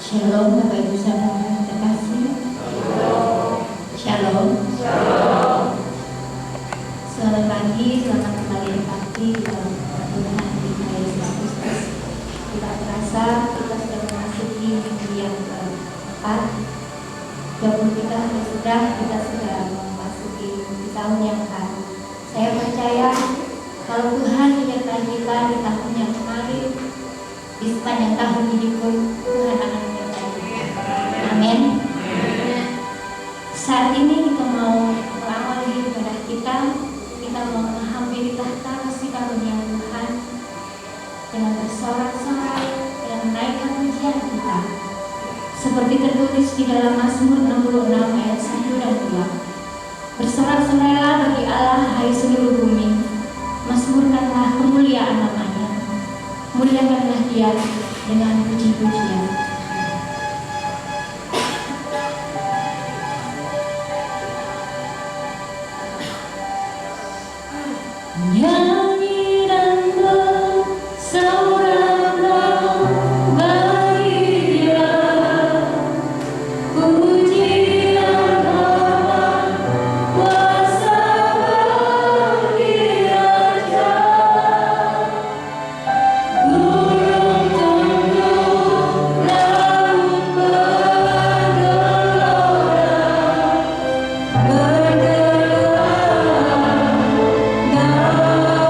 Shalom Bapak Ibu Saudara terkasih. Shalom. Selamat pagi, selamat kembali berbakti di dalam Tuhan di Yesus Kristus. Tidak terasa kita sudah memasuki minggu yang keempat. 23 hari kita sudah memasuki tahun yang baru. Saya percaya kalau Tuhan menyertai kita di tahun yang kemarin, di sepanjang tahun ini pun Tuhan akan menyertai kita. Amin. Saat ini kita mau mengawali ibadah kita mau menghampiri tahta kasih karunia Tuhan dengan bersorak-sorai, dengan menaikkan pujian kita. Seperti tertulis di dalam Mazmur 66 ayat 1 dan 2. Bersorak-sorailah bagi Allah hai seluruh bumi, mazmurkanlah kemuliaan namanya, muliakanlah Dia dengan puji-pujian. Nyanyi dan bersorak-sorai bagi Dia, pujian hormat kuasa bagi Raja. Gunung tunduk, laut bergelora, bergelora.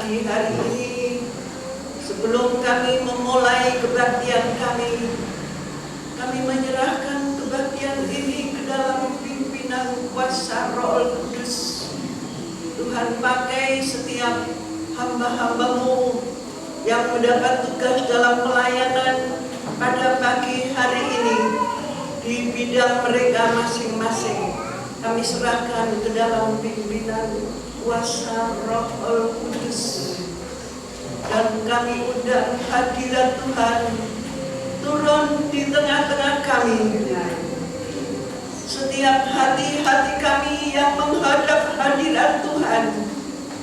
pagi hari ini, sebelum kami memulai kebaktian kami menyerahkan kebaktian ini ke dalam pimpinan kuasa Roh Kudus. Tuhan, pakai setiap hamba-hambamu yang mendapat tugas dalam pelayanan pada pagi hari ini di bidang mereka masing-masing. Kami serahkan ke dalam pimpinan kuasa Roh Kudus, dan kami undang hadirat Tuhan turun di tengah-tengah kami. Setiap hati-hati kami yang menghadap hadirat Tuhan,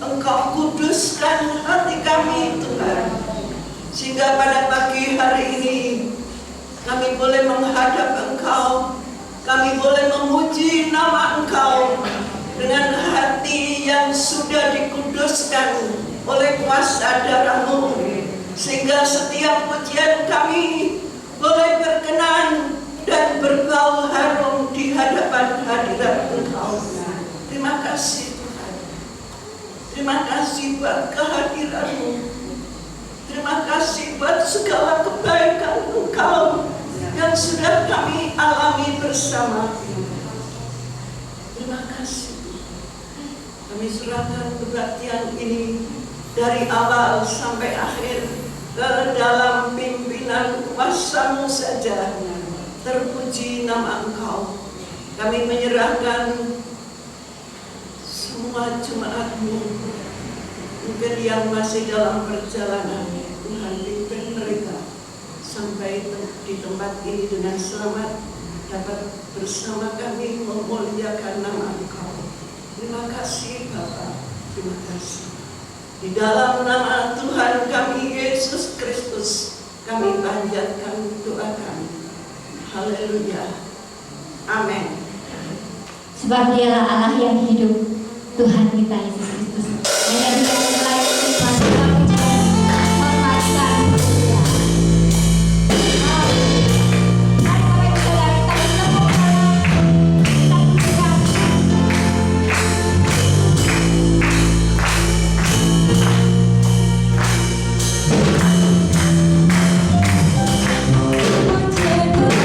Engkau kuduskan hati kami Tuhan, sehingga pada pagi hari ini kami boleh menghadap Engkau, kami boleh memuji nama Engkau dengan hati yang sudah dikuduskan oleh kuasa darah-Mu, sehingga setiap pujian kami boleh berkenan dan berbau harum di hadapan hadirat Engkau. Terima kasih Tuhan. Terima kasih buat kehadiran-Mu. Terima kasih buat segala kebaikan Engkau yang sudah kami alami bersama. Terima kasih. Kami serahkan kebaktian ini dari awal sampai akhir ke dalam pimpinan kuasa-Mu saja. Terpuji nama Engkau. Kami menyerahkan semua jemaat-Mu, mungkin yang masih dalam perjalanan. Tuhan, pimpin mereka sampai di tempat ini dengan selamat, dapat bersama kami memuliakan nama Engkau. Terima kasih Bapa, terima kasih. Di dalam nama Tuhan kami Yesus Kristus, kami panjatkan doa kami. Haleluya. Amin. Sebab Dialah Allah yang hidup, Tuhan kita Yesus Kristus. Hanya Dia yang layak terima segala pujian, hormat dan kemuliaan. Mari saudara kita bertepuk tangan, kita pujikan. Puji Tuhan.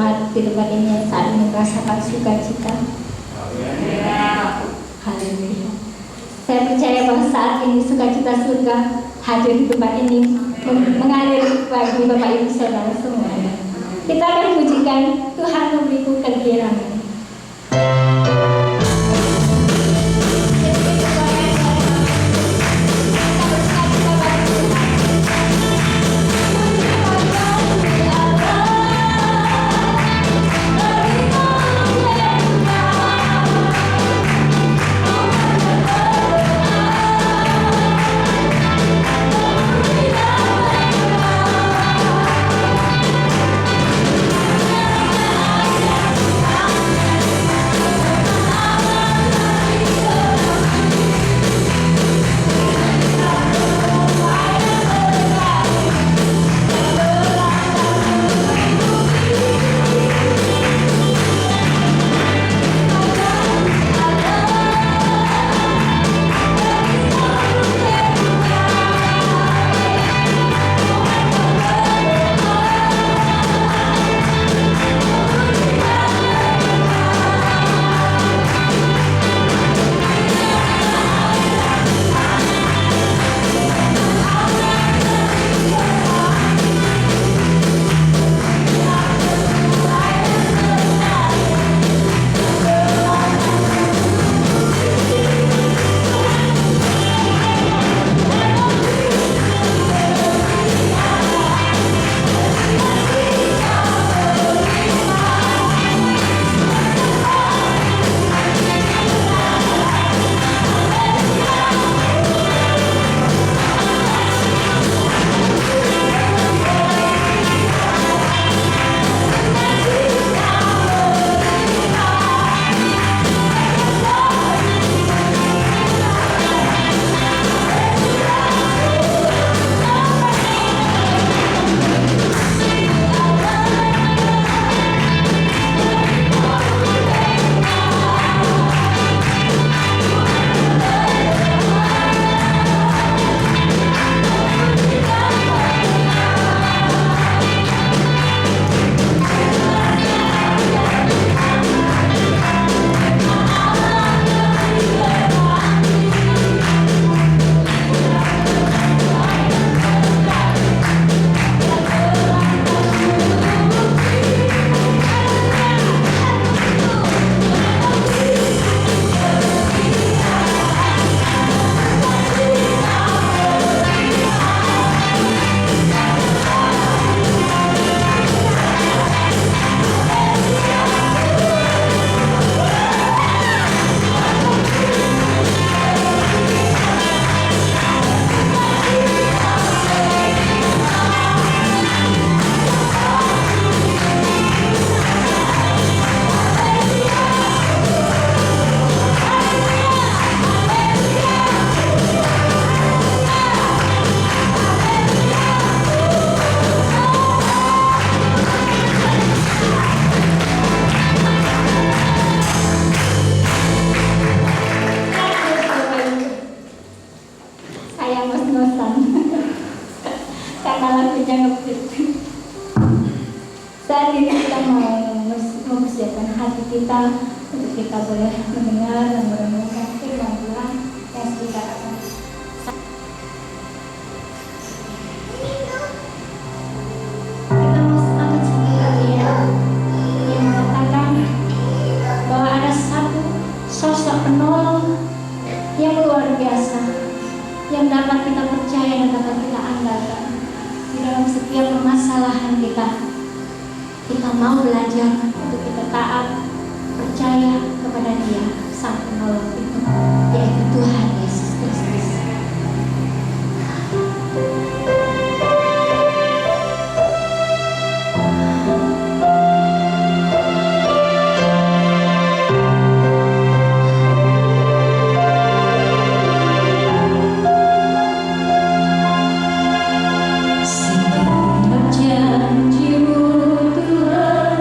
jemaat di tempat ini saat ini merasakan sukacita. Haleluya. Saya percaya bahwa saat ini sukacita surga hadir di tempat ini mengalir bagi Bapak Ibu Saudara semuanya. Kita akan pujikan Tuhan memberiku kegirangan. Saat ini kita mau mempersiapkan hati kita untuk kita boleh mendengar dan merenungkan firman Tuhan yang dikatakan. Kita masih akan sampai yang mengatakan bahwa ada satu sosok penolong yang luar biasa yang dapat kita percaya dan dapat kita andalkan di dalam setiap permasalahan kita. Kita mau belajar untuk kita taat, percaya kepada Dia, Sang Penolong itu, yaitu Tuhan Yesus Kristus. Janjimu Tuhan,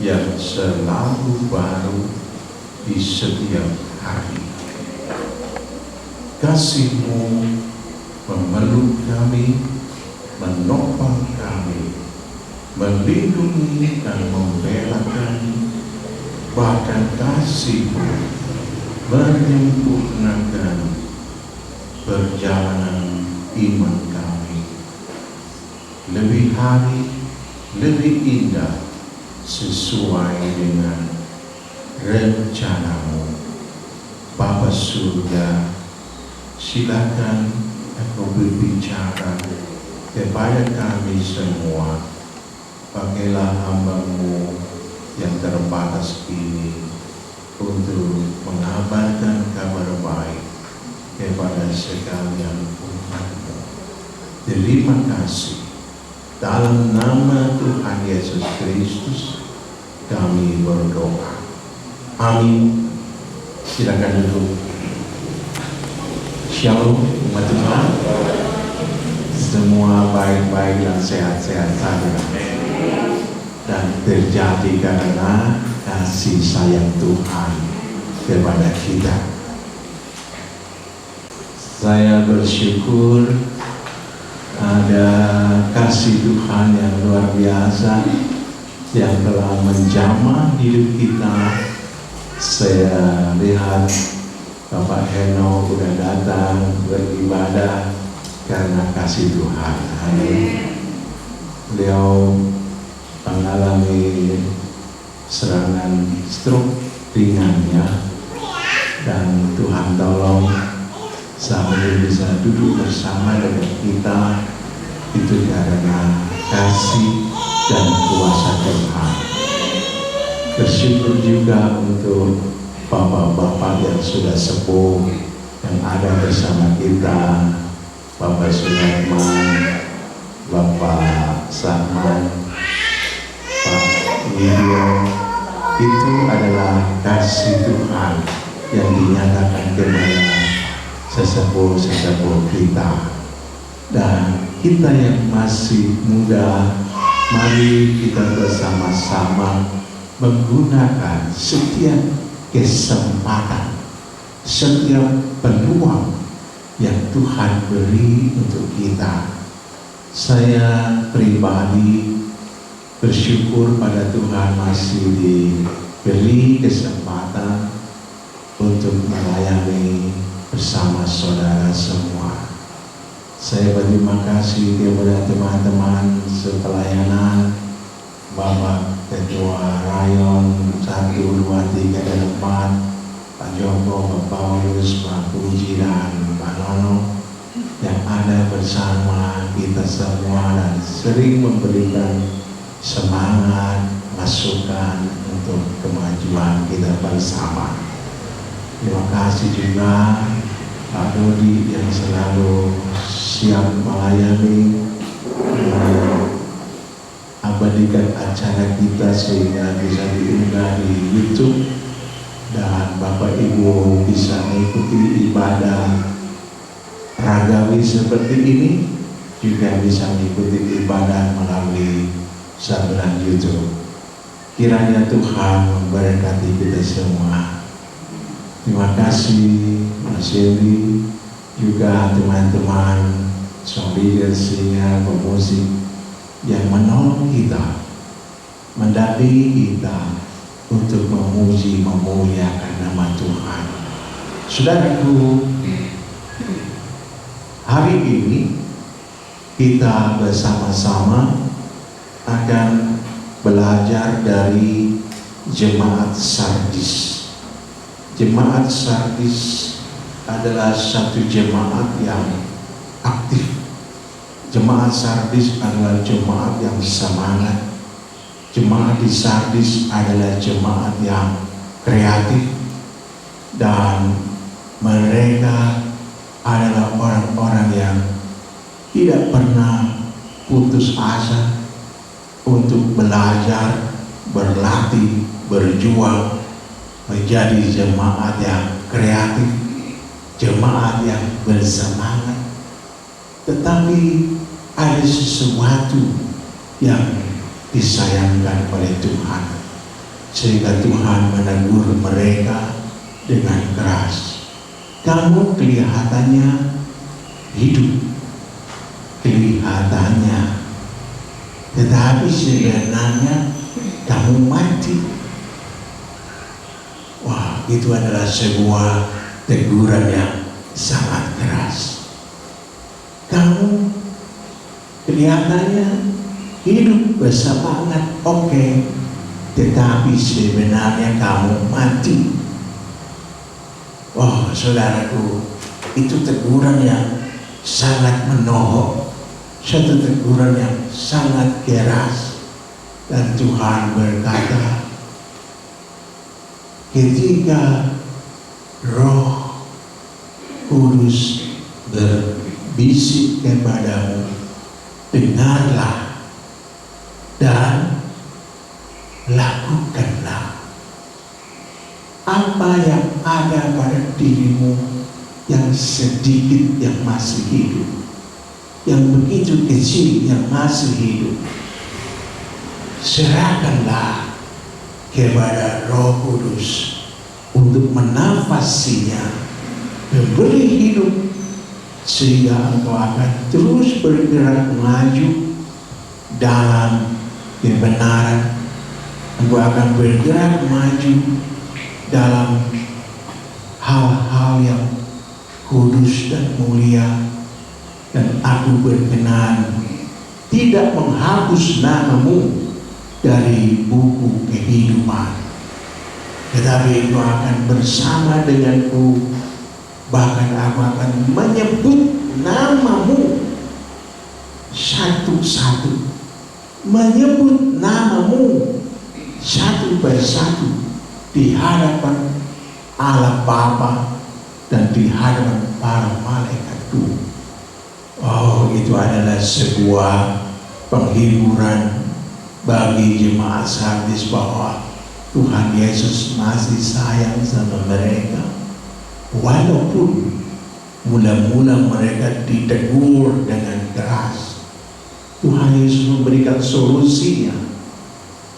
yang selalu baru di setiap hari. Kasih-Mu memeluk kami, menopang kami, melindungi dan membela kami, bahkan kasih-Mu menyempurnakan perjalanan iman kami. Lebih hari, lebih indah sesuai dengan rencana-Mu. Bapa Surga, silakan Engkau berbicara kepada kami semua. Pakailah hamba-Mu yang terbatas ini untuk mengabarkan kabar baik kepada sekalian umat-Mu. Terima kasih. Dalam nama Tuhan Yesus Kristus kami berdoa. Amin. Silakan duduk. Shalom umat Tuhan. Semua baik-baik dan sehat-sehat saja. Dan terjadi karena kasih sayang Tuhan kepada kita. Saya bersyukur ada kasih Tuhan yang luar biasa yang telah menjamah hidup kita. Saya lihat Bapak Heno sudah datang beribadah karena kasih Tuhan. Beliau mengalami serangan stroke ringannya dan Tuhan tolong sampai bisa duduk bersama dengan kita itu karena kasih dan kuasa Tuhan. Bersyukur juga untuk bapak-bapak yang sudah sepuh yang ada bersama kita, Bapak Sulaiman, Bapak Sarman, Pak Widyo. Itu adalah kasih Tuhan yang dinyatakan kepada sesepuh-sesepuh kita. Dan kita yang masih muda, mari kita bersama-sama menggunakan setiap kesempatan, setiap peluang yang Tuhan beri untuk kita. Saya pribadi bersyukur pada Tuhan masih diberi kesempatan untuk melayani bersama saudara semua. Saya berterima kasih kepada teman-teman sepelayanan, Bapak Ketua Rayon 1, 2, 3, dan 4, Pak Joko, Pak Paulus, Pak Puji, dan Pak Nono yang ada bersama kita semua dan sering memberikan semangat, masukan untuk kemajuan kita bersama. Terima kasih juga Pak Dodi yang selalu siap melayani, abadikan acara kita sehingga bisa diunggah di YouTube dan Bapak Ibu bisa mengikuti ibadah ragawi seperti ini, juga bisa mengikuti ibadah melalui saluran YouTube. Kiranya Tuhan memberkati kita semua. Terima kasih Mas Yeli, juga teman-teman song leader, singer, pemusik yang menolong kita, mendampingi kita untuk memuji, memuliakan nama Tuhan. Saudaraku, hari ini kita bersama-sama akan belajar dari Jemaat Sardis. Jemaat Sardis adalah satu jemaat yang aktif. Jemaat Sardis adalah jemaat yang semangat. Jemaat di Sardis adalah jemaat yang kreatif, dan mereka adalah orang-orang yang tidak pernah putus asa untuk belajar, berlatih, berjuang, menjadi jemaat yang kreatif, jemaat yang bersemangat. Tetapi ada sesuatu yang disayangkan oleh Tuhan. sehingga Tuhan menegur mereka dengan keras. Kamu kelihatannya hidup, kelihatannya, tetapi sebenarnya kamu mati. Wah, itu adalah sebuah teguran yang sangat keras. Kamu kelihatannya hidup bersemangat, oke, tetapi sebenarnya kamu mati. Oh, saudaraku, itu teguran yang sangat menohok, satu teguran yang sangat keras. Dan Tuhan berkata, ketika Roh Kudus berbisik kepadamu, dengarlah dan lakukanlah apa yang ada pada dirimu yang sedikit yang masih hidup, yang begitu kecil yang masih hidup. Serahkanlah kepada Roh Kudus untuk menafasinya, memberi hidup, sehingga engkau akan terus bergerak maju dalam kebenaran. Engkau akan bergerak maju dalam hal-hal yang kudus dan mulia, dan aku berkenan tidak menghapus namamu dari buku kehidupan, tetapi engkau akan bersama denganku, bahkan aku akan menyebut namamu satu-satu, menyebut namamu satu persatu di hadapan Allah Bapa dan di hadapan para malaikatku. Oh, itu adalah sebuah penghiburan bagi jemaat Sardis bahwa Tuhan Yesus masih sayang sama mereka. Walaupun mula-mula mereka ditegur dengan keras, Tuhan Yesus memberikan solusinya.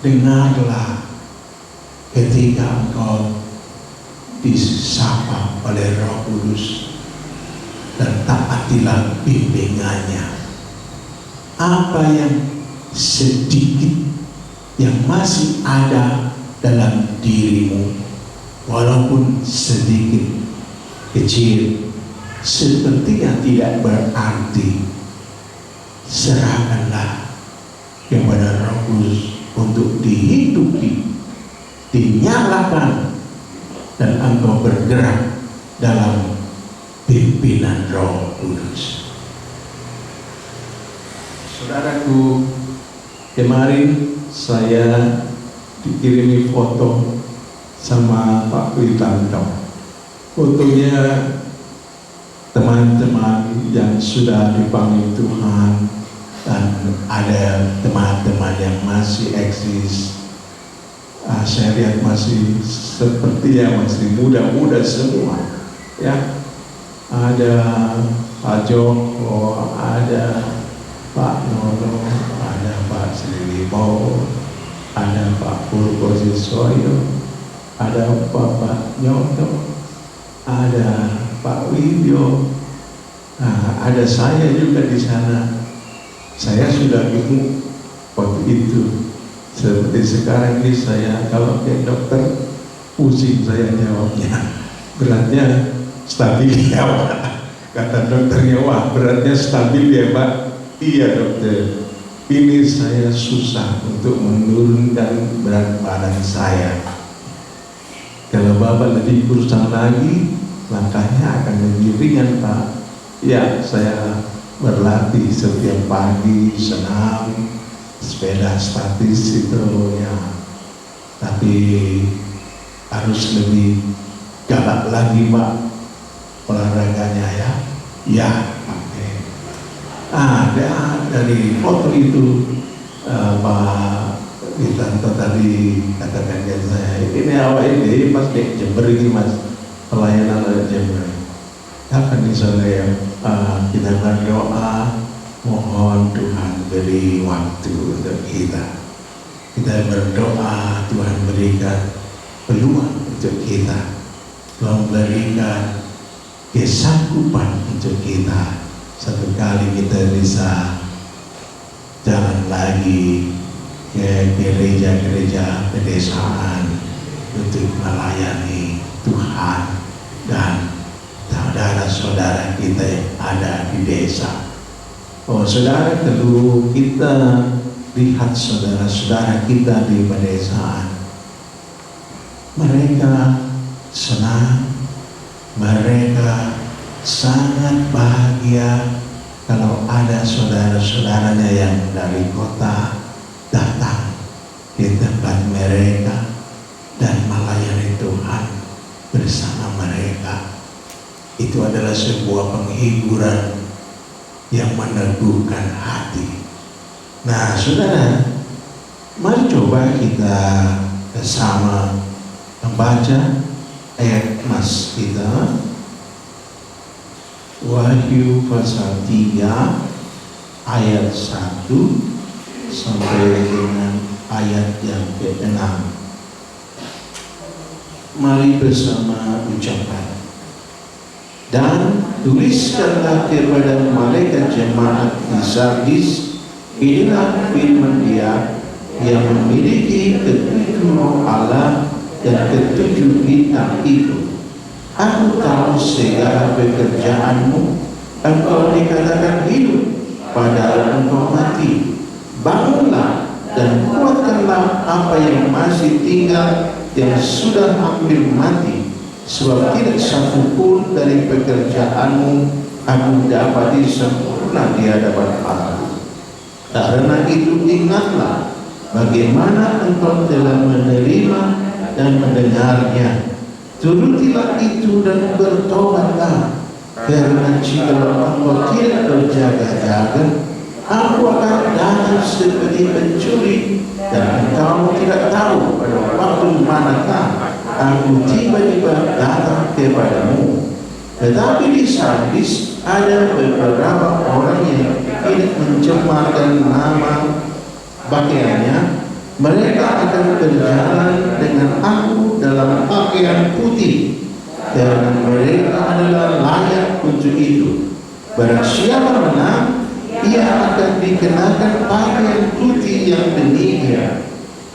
Dengarlah ketika engkau disapa oleh Roh Kudus, dan taatilah bimbingannya. Apa yang sedikit yang masih ada dalam dirimu, walaupun sedikit, kecil, sepertinya tidak berarti, serahkanlah kepada Roh Kudus untuk dihidupi, dinyalakan, dan engkau bergerak dalam pimpinan Roh Kudus. Saudaraku, kemarin saya dikirimi foto sama Pak Witanto. Fotonya teman-teman yang sudah dipanggil Tuhan, dan ada teman-teman yang masih eksis. Saya lihat masih sepertinya masih muda-muda semua, ya. Ada Pak Joko, ada Pak Nono, ada Pak Sriwibowo, ada Pak Purwosiswayo, ada Bapak Nyoto, ada Pak Widyo, ada saya juga di sana. Saya sudah gemuk waktu itu, seperti sekarang ini saya kalau ke dokter pusing saya jawabnya, beratnya stabil ya Pak. Kata dokternya, wah beratnya stabil ya Pak. Iya dokter, ini saya susah untuk menurunkan berat badan saya. Kalau Bapak lebih kurus lagi, langkahnya akan lebih ringan Pak. Ya, saya berlatih setiap pagi, senam, sepeda statis itu ya. Tapi harus lebih galak lagi Pak olahraganya ya. Ya, oke. Dari foto itu Pak Witanto tadi katakan ke saya, ini awal ini pas di Jember ini Mas, pelayanan di Jember. Akan misalnya kita berdoa, mohon Tuhan beri waktu untuk kita. Kita berdoa Tuhan berikan peluang untuk kita, Tuhan berikan kesanggupan untuk kita. Satu kali kita bisa jalan lagi ke gereja-gereja pedesaan untuk melayani Tuhan dan saudara-saudara kita yang ada di desa. Oh saudara, kalau kita lihat saudara-saudara kita di pedesaan, mereka senang, mereka sangat bahagia kalau ada saudara-saudaranya yang dari kota datang di tempat mereka dan melayani Tuhan bersama mereka. Itu adalah sebuah penghiburan yang meneguhkan hati. Nah saudara, mari coba kita bersama membaca ayat mas kita, Wahyu pasal 3 ayat 1 sampai dengan ayat yang ke-6. Mari bersama ucapkan. Dan tuliskanlah kepada malaikat jemaat di Sardis, inilah firman Dia yang memiliki ketujuh roh Allah dan ketujuh bintang itu. Aku tahu segala pekerjaanmu, engkau dikatakan hidup, padahal engkau mati. Bangunlah dan kuatkanlah apa yang masih tinggal, yang sudah hampir mati. Sebab tidak satu pun dari pekerjaanmu aku dapati sempurna di hadapan Allah. Karena itu ingatlah bagaimana engkau telah menerima dan mendengarnya. Turutilah itu dan bertobatlah. Karena jika engkau tidak berjaga-jaga, aku akan datang seperti pencuri, dan engkau tidak tahu pada waktu manakah aku tiba-tiba datang kepadamu. Tetapi di Sardis ada beberapa orang yang tidak mencemarkan nama pakaiannya. Mereka akan berjalan dengan aku dalam pakaian putih, karena mereka adalah layak untuk itu. Barang siapa menang, ia akan dikenakan pakaian putih yang benih.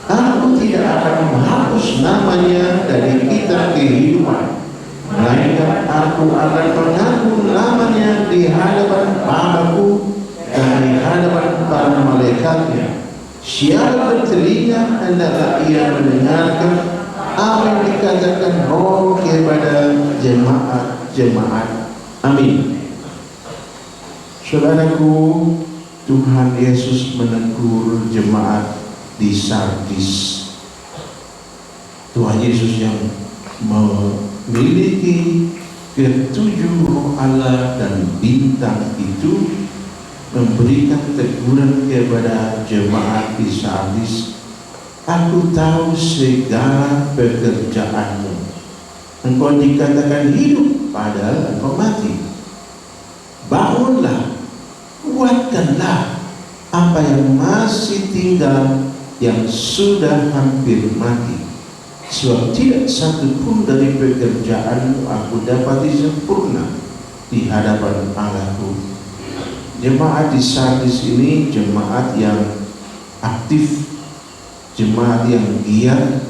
Aku tidak akan menghapus namanya dari kitab kehidupan, melainkan aku akan mengaku namanya di hadapan Bapa-Ku dan di hadapan para malaikatnya. Siapa bertelinga, hendaklah ia mendengarkan apa yang dikatakan Roh kepada jemaat-jemaat. Amin. Saudaraku, Tuhan Yesus menegur jemaat di Sardis. Tuhan Yesus yang memiliki ketujuh roh Allah dan bintang itu memberikan teguran kepada jemaat di Sardis. Aku tahu segala pekerjaanmu. Engkau dikatakan hidup, padahal engkau mati. Bangunlah, kuatkanlah apa yang masih tinggal, yang sudah hampir mati. Sebab tidak satu pun dari pekerjaanmu aku dapati sempurna di hadapan Allahku. Jemaat di Sardis ini jemaat yang aktif, jemaat yang giat,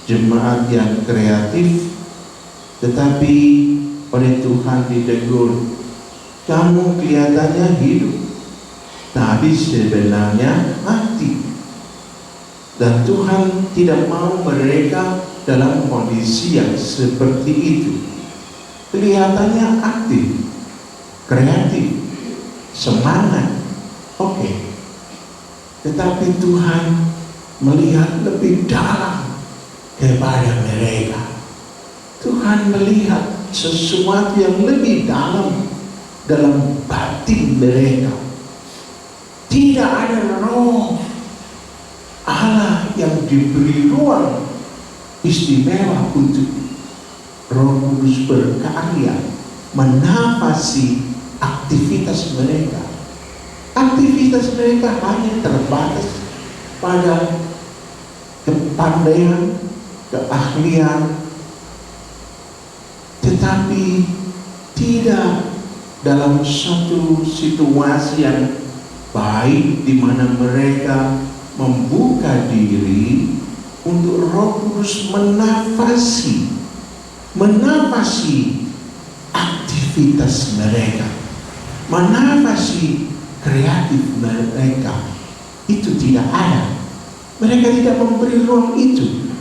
jemaat yang kreatif, tetapi oleh Tuhan ditegur, kamu kelihatannya hidup, tapi sebenarnya mati. Dan Tuhan tidak mau mereka dalam kondisi yang seperti itu. Kelihatannya aktif, kreatif, semangat, oke. Tetapi Tuhan melihat lebih dalam kepada mereka. Tuhan melihat sesuatu yang lebih dalam batin mereka. Tidak ada roh Allah yang diberi ruang istimewa untuk Roh Kudus berkarya menafasi aktivitas mereka. Aktivitas mereka hanya terbatas pada kepandaian, keahlian, tetapi tidak dalam satu situasi yang baik di mana mereka membuka diri untuk Roh Kudus menafasi aktivitas mereka, menafasi kreatif mereka. Itu tidak ada. Mereka tidak memberi ruang itu.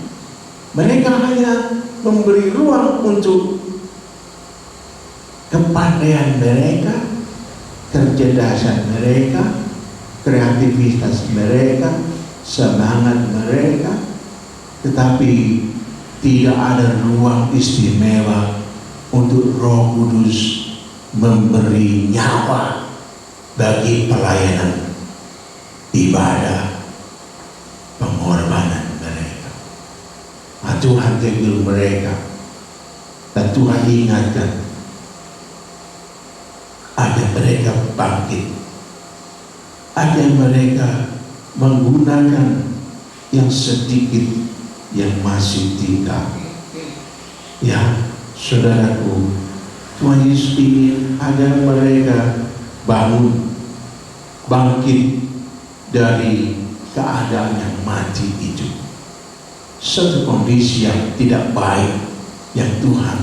Mereka hanya memberi ruang untuk kepandaian mereka, kecerdasan mereka, kreativitas mereka, semangat mereka, tetapi tidak ada ruang istimewa untuk Roh Kudus memberi nyawa bagi pelayanan ibadah, pengorbanan mereka. Tuhan tegur mereka dan Tuhan ingatkan, ada mereka bangkit, ada mereka menggunakan yang sedikit yang masih tinggal. Ya, saudaraku, Tuhan Yesus ingin ada mereka bangkit dari keadaan yang mati itu. Satu kondisi yang tidak baik yang Tuhan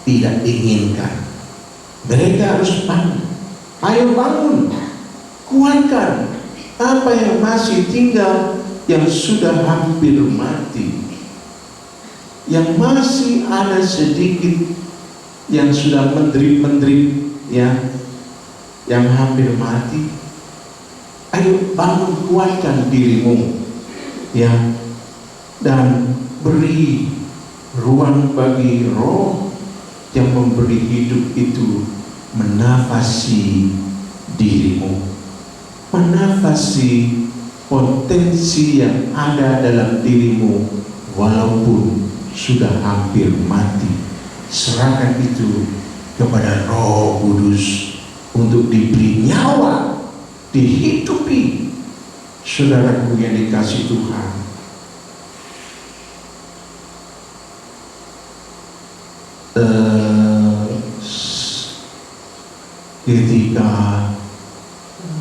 tidak inginkan. Mereka harus bangun. Ayo bangun, kuatkan apa yang masih tinggal, yang sudah hampir mati, yang masih ada sedikit yang sudah menderit-menderit, ya, yang hampir mati. Ayo bangun, kuatkan dirimu, ya, dan beri ruang bagi Roh yang memberi hidup itu menafasi dirimu, menafasi potensi yang ada dalam dirimu walaupun sudah hampir mati. Serahkan itu kepada Roh Kudus untuk diberi nyawa, dihidupi. Saudaraku yang dikasih Tuhan, ketika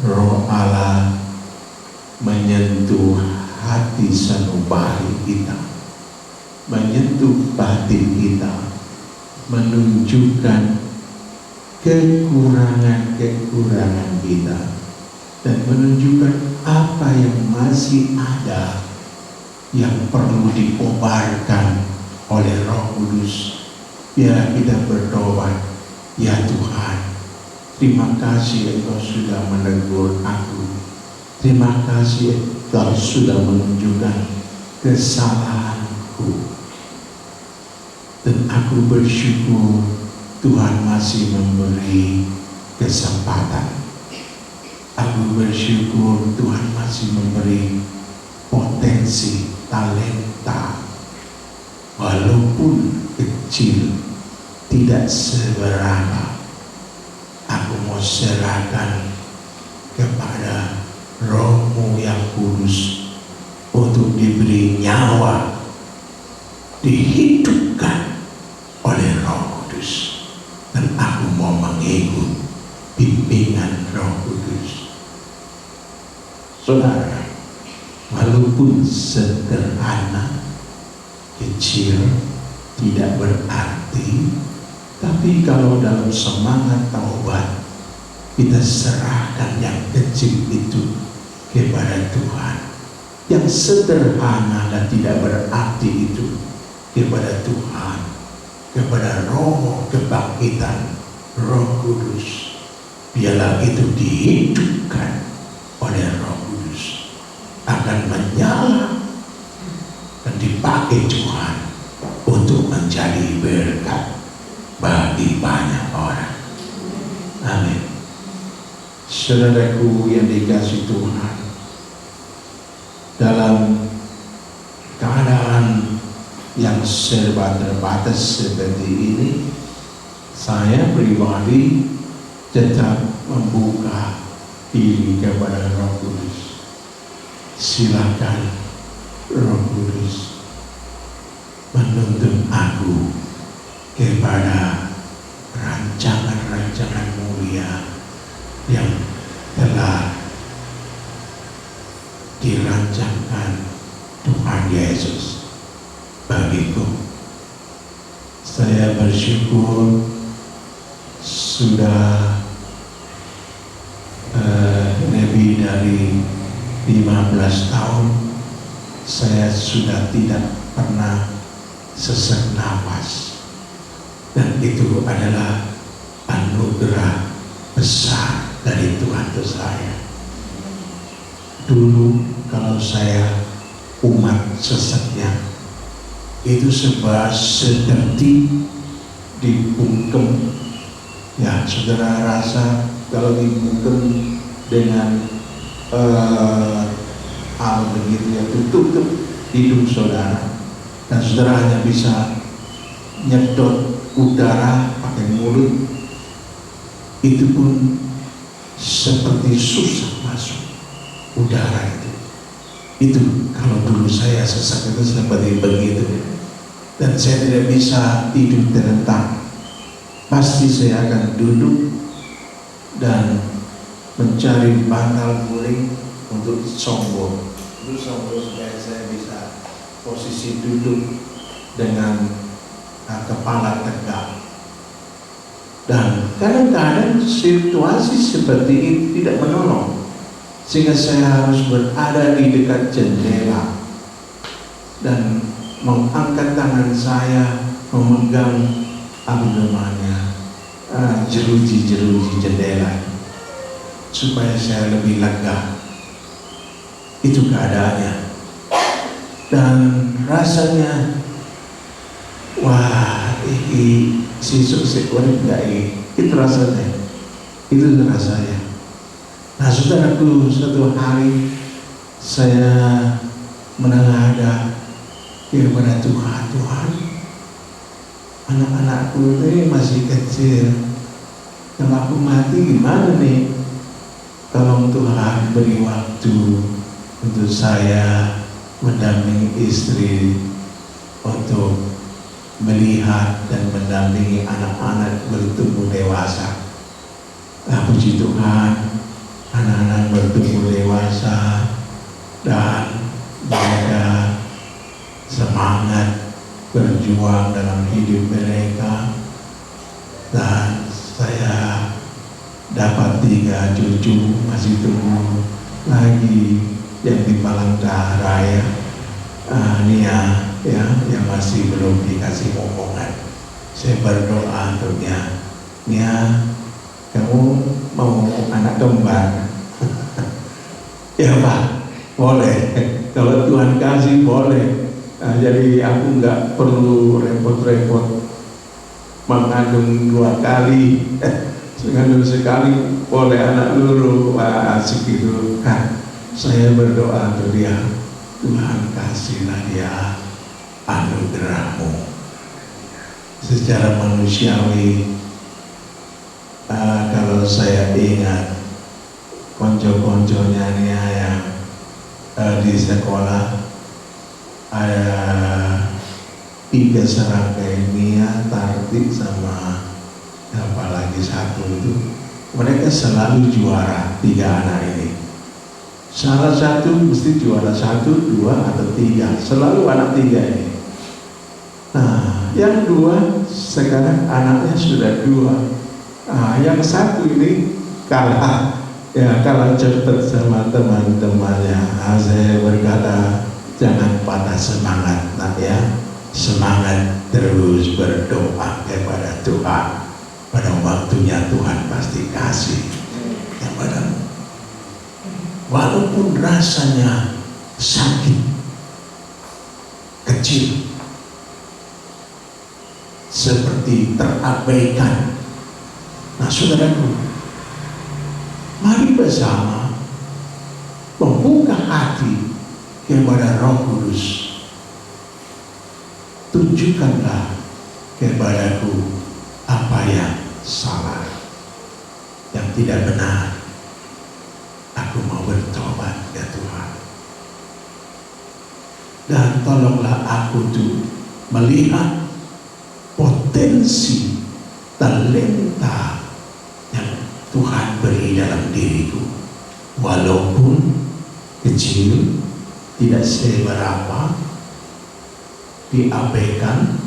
Roh Allah menyentuh hati sanubari kita, menyentuh batin kita, menunjukkan kekurangan-kekurangan kita, dan menunjukkan apa yang masih ada yang perlu dikobarkan oleh Roh Kudus. Biar kita berdoa, ya Tuhan, terima kasih Engkau sudah menegur aku. Terima kasih Engkau sudah menunjukkan kesalahanku. Dan aku bersyukur Tuhan masih memberi kesempatan. Aku bersyukur Tuhan masih memberi potensi, talenta, walaupun kecil, tidak seberapa. Aku mau serahkan kepada Roh-Mu yang kudus untuk diberi nyawa, dihidupkan oleh Roh Kudus. Dan aku mau mengikut bimbingan Roh Kudus. Saudara, walaupun sederhana, kecil, tidak berarti, tapi kalau dalam semangat taubat kita serahkan yang kecil itu kepada Tuhan, yang sederhana dan tidak berarti itu kepada Tuhan, kepada Roh kebangkitan Roh Kudus. Biarlah itu dihidupkan oleh Roh Kudus, akan menyala dan dipakai Tuhan untuk menjadi berkat bagi banyak orang. Amin. Saudaraku yang dikasihi Tuhan, dalam keadaan yang serba terbatas seperti ini, saya pribadi tetap membuka diri kepada Roh Kudus. Silakan Roh Kudus menuntun aku kepada rancangan-rancangan mulia yang telah dirancangkan Tuhan Yesus bagiku. Saya bersyukur sudah lebih dari 15 tahun saya sudah tidak pernah sesak nafas, dan itu adalah anugerah besar dari Tuhan untuk saya. Dulu kalau saya umat sesatnya itu seperti dibungkem, ya saudara rasa kalau dibungkem dengan al begitu ya, tutup hidung saudara, dan saudara hanya bisa nyedot udara pakai mulut, itu pun seperti susah masuk udara itu kalau dulu saya sesak itu seperti begitu, dan saya tidak bisa tidur terlentang. Pasti saya akan duduk dan mencari bantal guling untuk sombong. Itu sombong supaya saya bisa posisi duduk dengan kepala tegak. Dan kadang-kadang situasi seperti ini tidak menolong, sehingga saya harus berada di dekat jendela dan mengangkat tangan saya memegang apa namanya jeruji jendela supaya saya lebih lega. Itu keadaannya, dan rasanya wah ini sisuk sekolah enggak itu rasanya, itu rasanya. Nah saudaraku, suatu hari saya menengadah kepada Tuhan, anak-anakku ini masih kecil, kalau aku mati gimana nih? Tolong Tuhan beri waktu untuk saya mendampingi istri untuk melihat dan mendampingi anak-anak bertumbuh dewasa. Puji Tuhan, anak-anak bertumbuh dewasa dan mereka semangat berjuang dalam hidup mereka, dan saya dapat 3 cucu masih tumbuh lagi yang di Palangkaraya, Nia ya, yang masih belum dikasih omongan. Saya berdoa untuk Nia, kamu mau anak kembar? Ya Pak, boleh. Kalau Tuhan kasih boleh. Jadi aku nggak perlu repot-repot mengandung 2 kali. Mengandung sekali boleh anak lulu. Wah asik gitu kan. Saya berdoa untuk dia, Tuhan kasihlah dia anugerah-Mu. Secara manusiawi, kalau saya ingat konco-konconya Nia yang di sekolah, ada 3 serangkai, Nia, Tartik sama apalagi 1 itu, mereka selalu juara 3 anak ini. Salah satu mesti juara 1, 2 atau 3, selalu anak 3 ini. Nah, yang 2 sekarang anaknya sudah 2. Yang 1 ini kalah, ya kalah cepat sama teman-temannya. Saya berkata, jangan patah semangat nak ya, semangat terus berdoa kepada Tuhan. Pada waktunya Tuhan pasti kasih kepadamu. Walaupun rasanya sakit, kecil, seperti terabaikan. Nah saudaraku, mari bersama membuka hati kepada Roh Kudus. Tunjukkanlah kepadaku apa yang salah, yang tidak benar. Aku mau bertobat ya Tuhan. Dan tolonglah aku tuh melihat potensi talenta yang Tuhan beri dalam diriku, walaupun kecil, tidak seberapa, diabaikan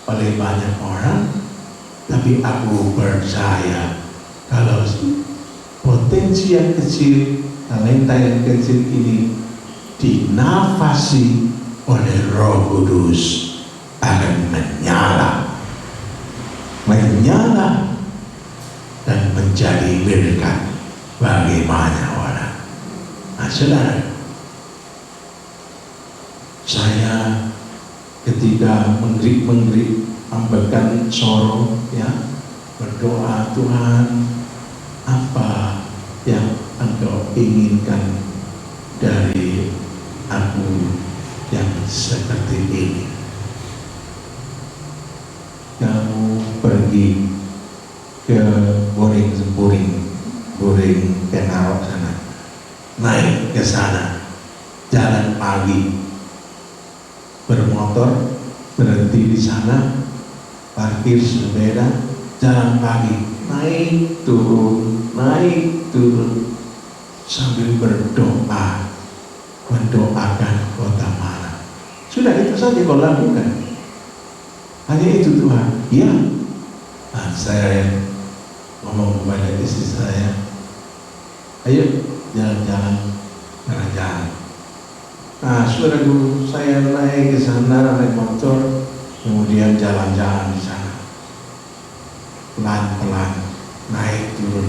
oleh banyak orang, tapi aku percaya kalau potensi yang kecil, talenta yang kecil ini dinafasi oleh Roh Kudus akan menyala dan menjadi berkat bagi banyak orang. Nah, saudara, saya ketika menggrik ambilkan sorong, ya, berdoa, Tuhan, apa yang Engkau inginkan dari aku yang seperti ini? Kamu pergi ke Boring Penarok sana, naik ke sana, jalan pagi, bermotor, berhenti di sana, parkir sepeda, jalan pagi, naik turun, sambil berdoa, mendoakan kota Malang. Sudah, itu saja kau lakukan. Hanya itu Tuhan. Ya. Nah, saya ngomong kepada istri saya, ayo jalan-jalan jalan. Nah, saudaraku, saya naik ke sana, naik motor, kemudian jalan-jalan di sana, pelan-pelan, naik turun,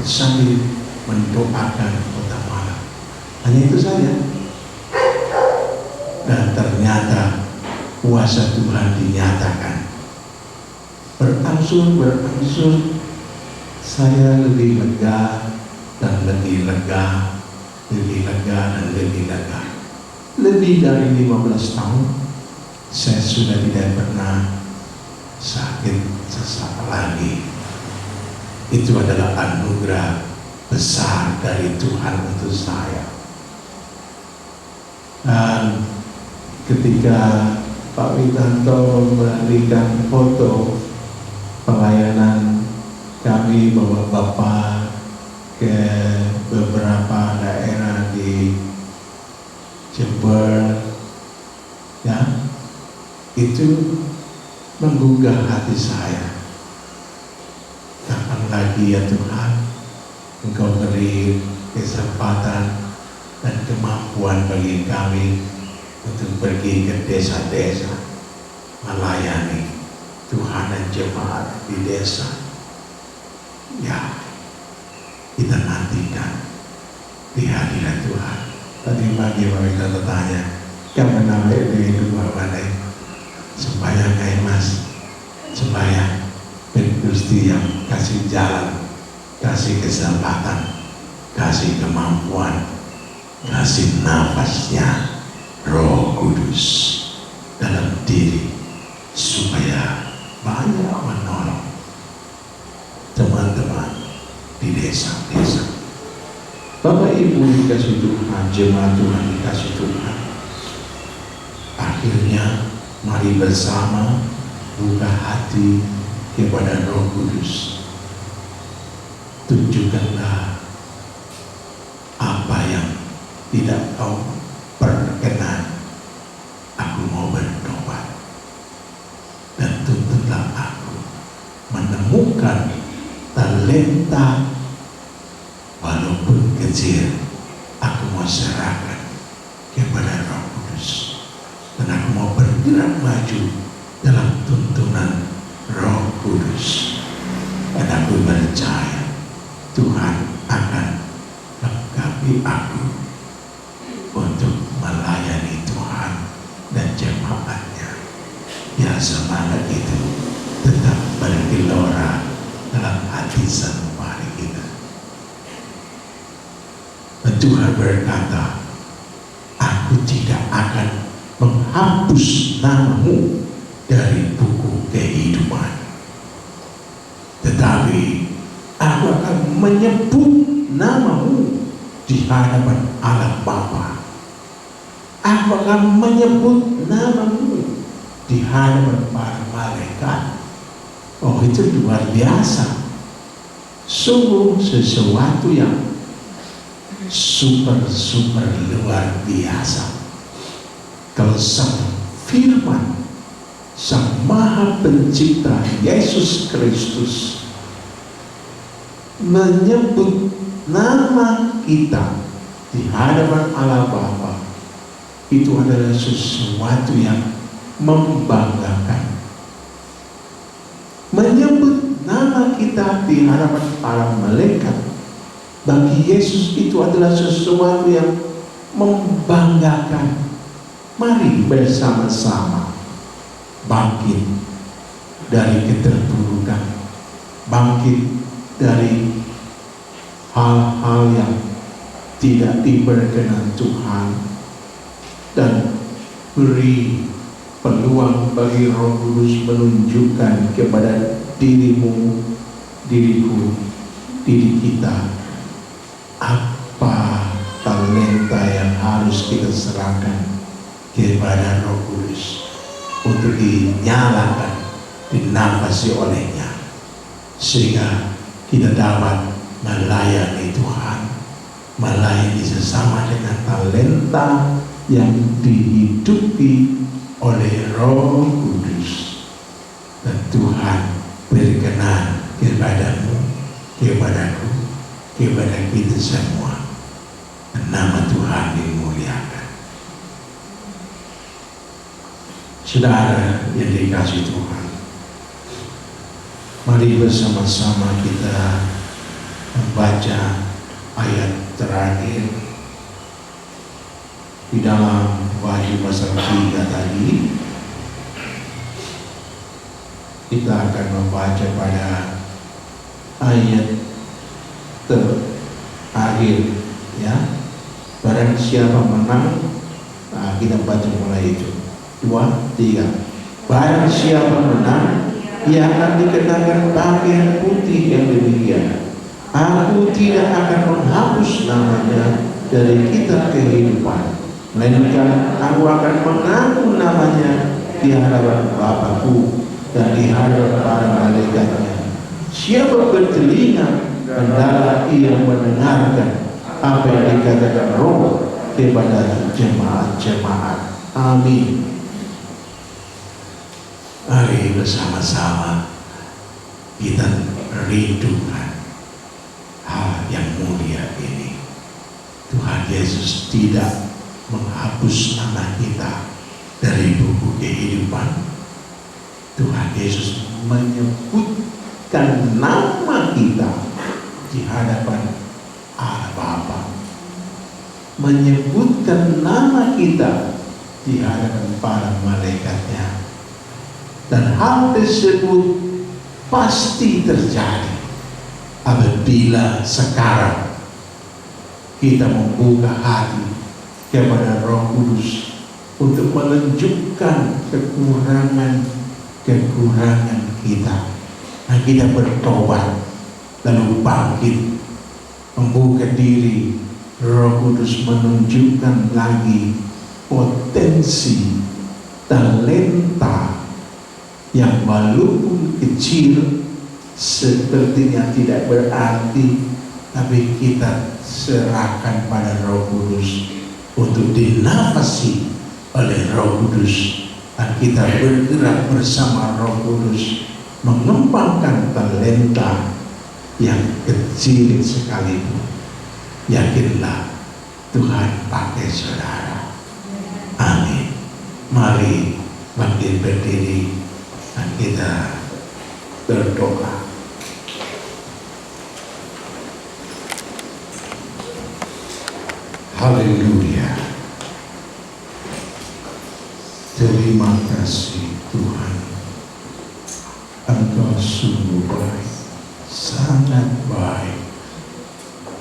sambil mendoakan kota Malang. Hanya itu saja. Dan ternyata kuasa Tuhan dinyatakan. Berangsur saya lebih lega dan lebih lega. Lebih dari 15 tahun saya sudah tidak pernah sakit sesak lagi. Itu adalah anugerah besar dari Tuhan untuk saya. Dan ketika Pak Witanto memberikan foto pelayanan kami bawa Bapak ke beberapa daerah di Jember, ya, itu menggugah hati saya. Kapan lagi ya Tuhan Engkau beri kesempatan dan kemampuan bagi kami untuk pergi ke desa-desa, melayani Tuhan dan jemaat di desa. Ya, kita nantikan di hadirat Tuhan. Tadi pagi kita bertanya, kapan namanya itu mana? Sembahyang kayak Mas, sembahyang. Gusti yang kasih jalan, kasih kesempatan, kasih kemampuan, kasih nafasnya Roh Kudus dalam diri supaya banyak menolong teman-teman di desa-desa. Bapak Ibu dikasih Tuhan, jemaat Tuhan dikasih Tuhan. Akhirnya mari bersama buka hati kepada Roh Kudus. Tunjukkanlah apa yang tidak kau perkenan. Aku mau bertobat, dan tuntunlah aku menemukan talenta walaupun kecil. Aku mau serahkan kepada Roh Kudus, dan aku mau bergerak maju dalam tuntunan Roh Kudus. Dan aku percaya Tuhan akan lengkapi aku untuk melayani Tuhan dan jemaatnya. Ya, semangat itu tetap bergelora dalam hati sanubari kita. Dan Tuhan berkata, aku tidak akan menghapus namamu dari buku kehidupan, tetapi aku akan menyebut namamu di hadapan Allah Bapa. apakah menyebut namamu di hadapan para malaikat. Oh, itu luar biasa. Sungguh sesuatu yang super luar biasa. Kalau sang firman, sang maha pencipta Yesus Kristus menyebut nama kita di hadapan Allah Bapa, itu adalah sesuatu yang membanggakan. Menyebut nama kita di hadapan para malaikat, bagi Yesus itu adalah sesuatu yang membanggakan. Mari bersama-sama bangkit dari keterpurukan, bangkit dari hal-hal yang tidak diberkenan Tuhan, dan beri peluang bagi Roh Kudus menunjukkan kepada dirimu, diriku, diri kita, apa talenta yang harus kita serahkan kepada Roh Kudus untuk dinyalakan, dinafasi olehnya, sehingga kita dapat melayani Tuhan, melayani sesama dengan talenta yang dihidupi oleh Roh Kudus. Dan Tuhan berkenan kepadamu, kepadaku, kepada kita semua. Dan nama Tuhan dimuliakan. Saudara yang dikasihi Tuhan, mari bersama-sama kita membaca ayat terakhir di dalam Wahyu pasal 3 tadi. Kita akan membaca pada ayat terakhir, ya. Barang siapa menang, nah, kita baca mulai itu 2, 3. Barang siapa menang, ia akan dikenakan pakaian putih yang demikian. Aku tidak akan menghapus namanya dari kitab kehidupan, melainkan aku akan mengaku namanya di hadapan Bapakku dan di hadapan para malaikatnya. Siapa bertelinga, hendaklah ia mendengarkan apa yang dikatakan Roh kepada jemaat-jemaat. Amin. Mari bersama-sama kita rindukan hal yang mulia ini. Tuhan Yesus tidak menghapus nama kita dari buku kehidupan. Tuhan Yesus menyebutkan nama kita di hadapan Allah Bapa, menyebutkan nama kita di hadapan para malaikatnya. Dan hal tersebut pasti terjadi apabila sekarang kita membuka hati kepada Roh Kudus untuk menunjukkan kekurangan kita. Nah, kita bertobat lalu bangkit, membuka diri. Roh Kudus menunjukkan lagi potensi, talenta yang walaupun kecil, sepertinya tidak berarti, tapi kita serahkan pada Roh Kudus untuk dinafasi oleh Roh Kudus, dan kita bergerak bersama Roh Kudus mengembangkan talenta yang kecil sekalipun. Yakinlah Tuhan pakai saudara. Amin. Mari bangkit berdiri dan kita berdoa. Haleluya. Terima kasih Tuhan, Engkau sungguh baik, sangat baik.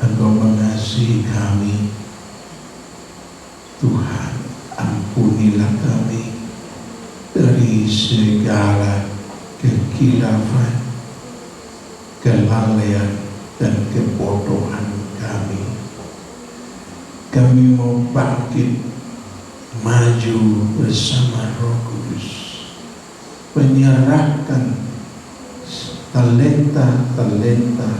Engkau mengasihi kami. Tuhan, ampunilah kami dari segala kekilafan, kelalaian, dan kebodohan kami. Kami mau bangkit maju bersama Roh Kudus, menyerahkan talenta-talenta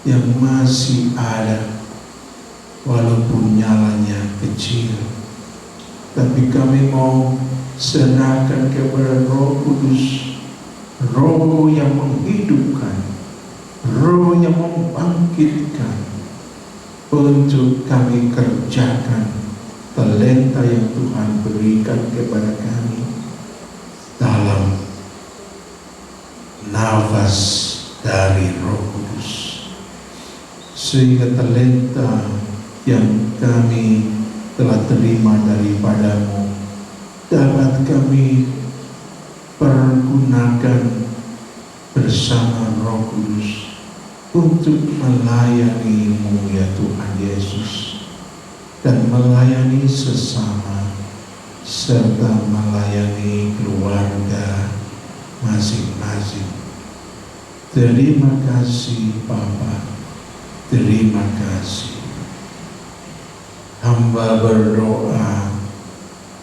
yang masih ada, walaupun nyalanya kecil, tapi kami mau serahkan kepada Roh Kudus, Roh yang menghidupkan, Roh yang membangkitkan, untuk kami kerjakan talenta yang Tuhan berikan kepada kami dalam nafas dari Roh Kudus, sehingga talenta yang kami telah terima daripadamu dapat kami pergunakan bersama Roh Kudus untuk melayani-Mu ya Tuhan Yesus, dan melayani sesama serta melayani keluarga masing-masing. Terima kasih Bapa, terima kasih. Hamba berdoa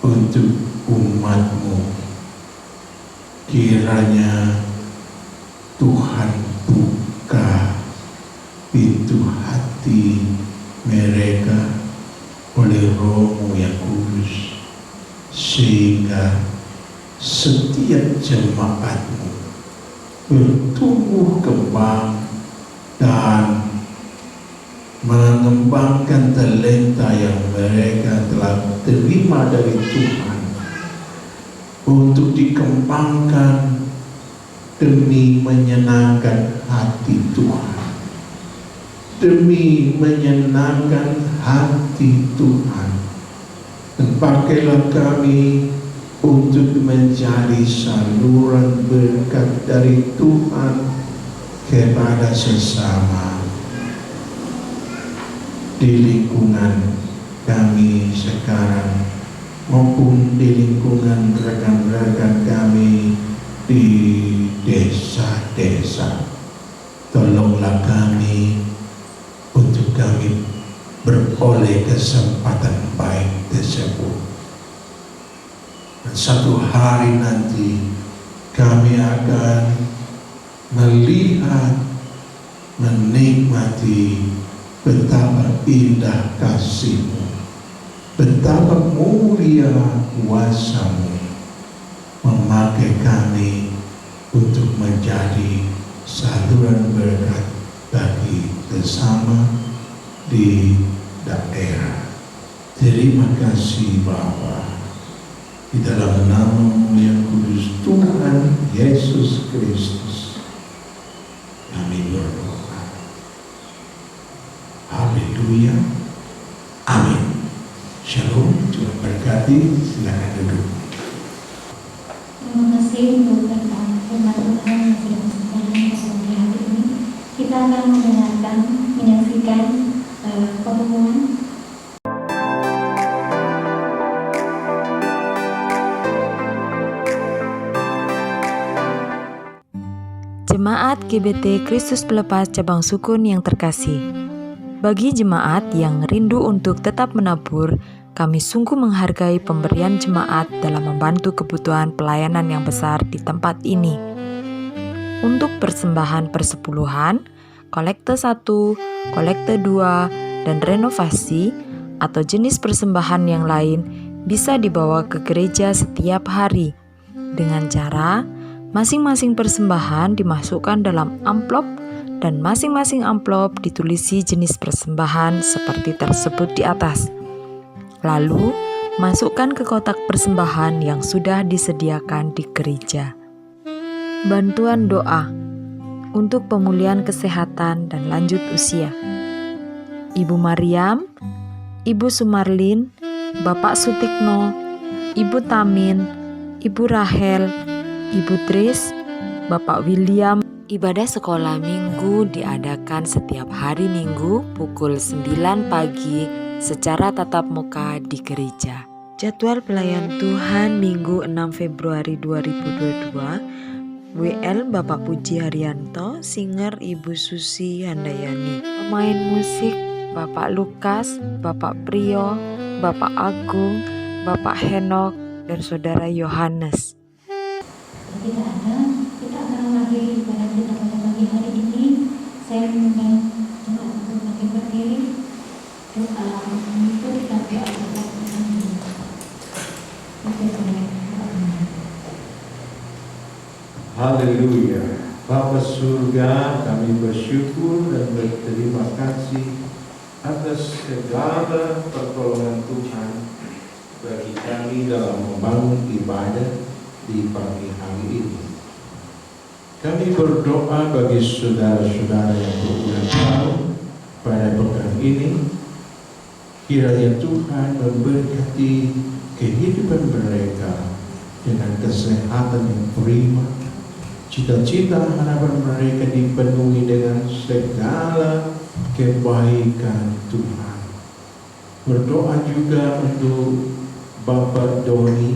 untuk umat-Mu, kiranya Tuhan buka pintu hati mereka oleh Roh-Mu yang kudus, sehingga setiap jemaat-Mu bertumbuh kembang dan mengembangkan talenta yang mereka telah terima dari Tuhan untuk dikembangkan demi menyenangkan hati Tuhan, demi menyenangkan hati Tuhan. Dan pakailah kami untuk menjadi saluran berkat dari Tuhan kepada sesama di lingkungan kami sekarang maupun di lingkungan rekan-rekan kami di desa-desa. Tolonglah kami untuk kami beroleh kesempatan baik tersebut. Dan satu hari nanti kami akan melihat, menikmati betapa indah kasih-Mu, betapa mulia kuasa-Mu memakai kami untuk menjadi saluran berkat bagi sesama di daerah. Terima kasih Bapa, di dalam nama-Mu yang kudus Tuhan Yesus Kristus kami berdoa. Haleluya, amin. Shalom, Tuhan berkati. Silakan duduk. Terima kasih untuk perkataan firman Tuhan yang sudah disampaikan pada sore hari ini. Kita akan menyaksikan pengumuman. Jemaat GBT Kristus Pelepas Cabang Sukun yang terkasih, bagi jemaat yang rindu untuk tetap menabur, kami sungguh menghargai pemberian jemaat dalam membantu kebutuhan pelayanan yang besar di tempat ini. Untuk persembahan persepuluhan, kolekte 1, kolekte 2, dan renovasi atau jenis persembahan yang lain bisa dibawa ke gereja setiap hari dengan cara masing-masing persembahan dimasukkan dalam amplop dan masing-masing amplop ditulisi jenis persembahan seperti tersebut di atas. Lalu, masukkan ke kotak persembahan yang sudah disediakan di gereja. Bantuan doa untuk pemulihan kesehatan dan lanjut usia. Ibu Mariam, Ibu Sumarlin, Bapak Sutikno, Ibu Tamin, Ibu Rahel, Ibu Tris, Bapak William. Ibadah sekolah minggu diadakan setiap hari Minggu pukul 9 pagi secara tatap muka di gereja. Jadwal pelayan Tuhan Minggu 6 Februari 2022, WL Bapak Puji Haryanto, singer Ibu Susi Handayani, pemain musik Bapak Lukas, Bapak Priyo, Bapak Agung, Bapak Henok, dan Saudara Yohanes. Tidak ada, kita akan mengakhiri ibadah kita pada pagi hari ini. Saya mengundang jemaat untuk makin berdiri. Doa mengikuti doa kita ini. Haleluya. Bapa surga, kami bersyukur dan berterima kasih atas segala pertolongan Tuhan bagi kami dalam membangun ibadah di pagi hari ini. Kami berdoa bagi saudara-saudara yang berulang tahun pada pekan ini, kiranya Tuhan memberkati kehidupan mereka dengan kesehatan yang prima, cita-cita harapan mereka dipenuhi dengan segala kebaikan Tuhan. Berdoa juga untuk Bapak Doni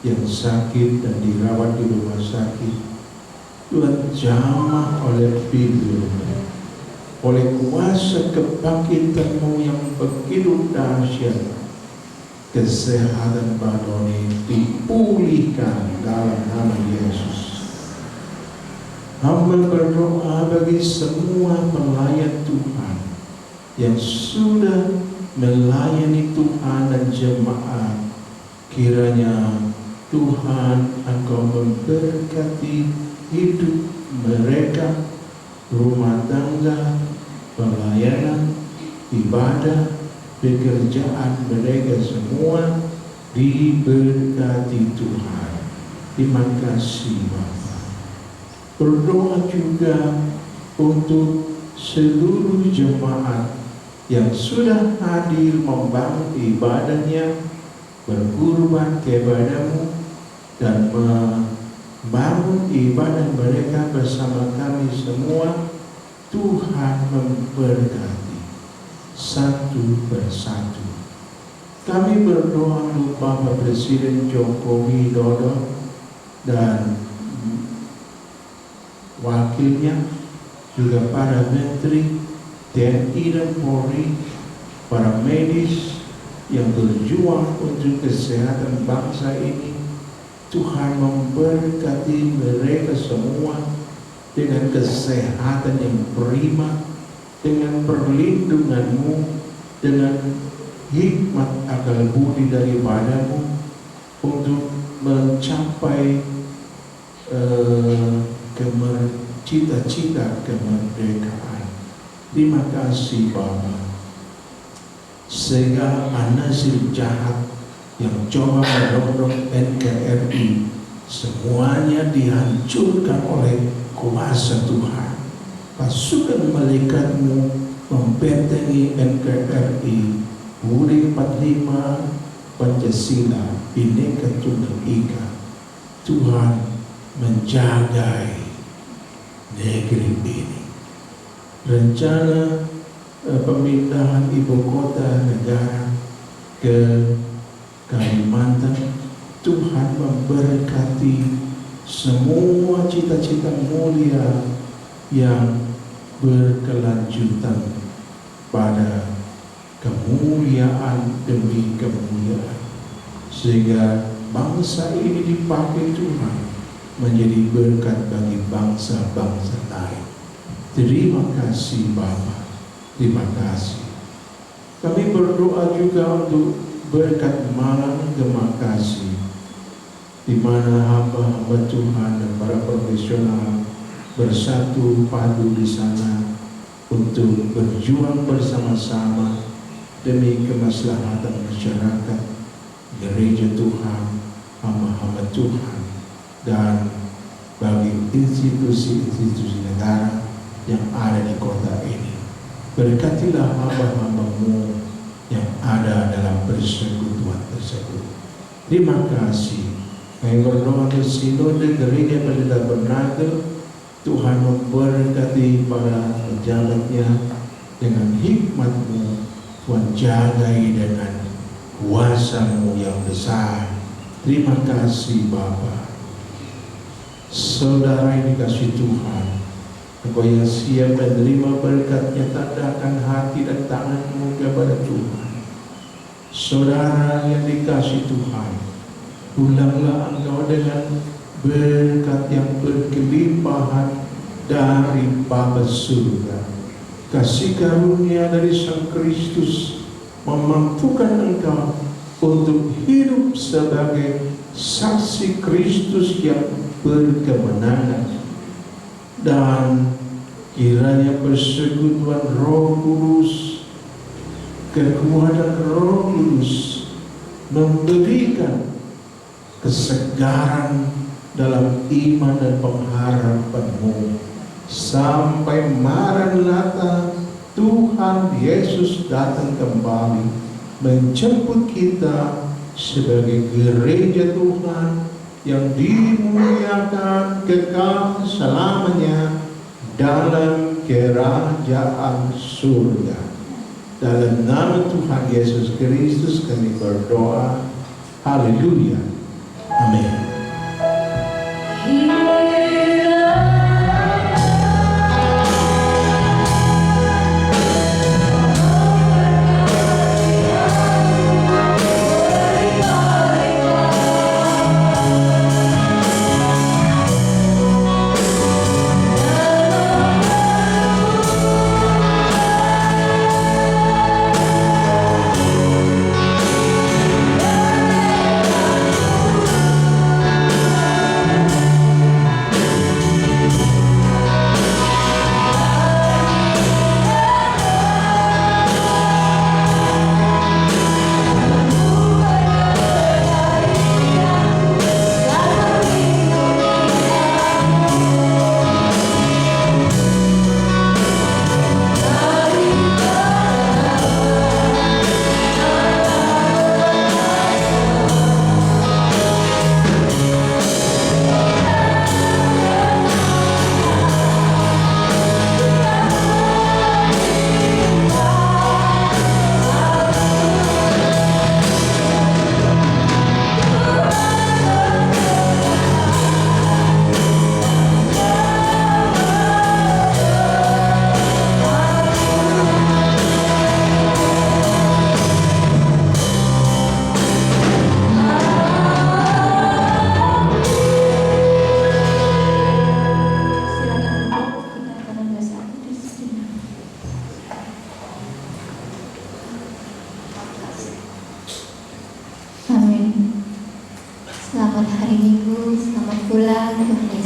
yang sakit dan dirawat di rumah sakit. Tuhan jamah oleh firman-Mu, oleh kuasa kebangkitan-Mu yang begitu dahsyat, kesehatan Pak Doni dipulihkan dalam nama Yesus. Hamba berdoa bagi semua pelayan Tuhan yang sudah melayani Tuhan dan jemaat. Kiranya Tuhan Engkau memberkati hidup mereka, rumah tangga, pelayanan, ibadah, pekerjaan mereka semua diberkati Tuhan. Terima kasih Bapa. Berdoa juga untuk seluruh jemaat yang sudah hadir membangun ibadahnya, berkurban kepada-Mu, dan membangun ibadah mereka bersama kami semua. Tuhan memberkati satu persatu. Kami berdoa untuk Bapak Presiden Joko Widodo dan wakilnya, juga para menteri TNI dan Polri, para medis yang berjuang untuk kesehatan bangsa ini. Tuhan memberkati mereka semua dengan kesehatan yang prima, dengan perlindungan-Mu, dengan hikmat akal budi daripada-Mu untuk mencapai cita-cita kemerdekaan. Terima kasih Bapa. Segala anasir jahat yang coba mendorong NKRI, semuanya dihancurkan oleh kuasa Tuhan. Pasukan malaikat-Mu membentengi NKRI, UUD 45, Pancasila, Bhinneka Tunggal Ika. Tuhan menjaga negeri ini. Rencana pemindahan ibu kota negara ke Kalimantan, Tuhan memberkati semua cita-cita mulia yang berkelanjutan pada kemuliaan demi kemuliaan, sehingga bangsa ini dipakai Tuhan menjadi berkat bagi bangsa-bangsa lain. Terima kasih Bapa, terima kasih. Kami berdoa juga untuk berkat Malang Gemakasih, di mana hamba-hamba Tuhan dan para profesional bersatu padu di sana untuk berjuang bersama-sama demi kemaslahatan masyarakat, gereja Tuhan, hamba-hamba Tuhan, dan bagi institusi-institusi negara yang ada di kota ini. Berkatilah hamba-hamba-Mu yang ada dalam persekutuan tersebut. Terima kasih. Kami berdoa untuk sinode gereja pada Tabernakel, Tuhan memberkati para pejabatnya dengan hikmat-Mu. Tuhan jagai dengan kuasa-Mu yang besar. Terima kasih Bapa. Saudara yang dikasihi Tuhan, Engkau yang siap menerima berkat-Nya, tandahkan hati dan tangan-Mu kepada Tuhan. Saudara yang dikasih Tuhan, pulanglah engkau dengan berkat yang berkelimpahan dari Bapa surga. Kasih karunia dari Sang Kristus memampukan engkau untuk hidup sebagai saksi Kristus yang berkemenangan. Dan kiranya persekutuan Roh Kudus, kekuatan Roh Kudus memberikan kesegaran dalam iman dan pengharapanmu sampai Maranatha Tuhan Yesus datang kembali menjemput kita sebagai gereja Tuhan yang dimuliakan kekal selamanya dalam kerajaan surga. Dalam nama Tuhan Yesus Kristus kami berdoa. Haleluya. Amin. Amin. Selamat hari Minggu, selamat pulang. Tuhan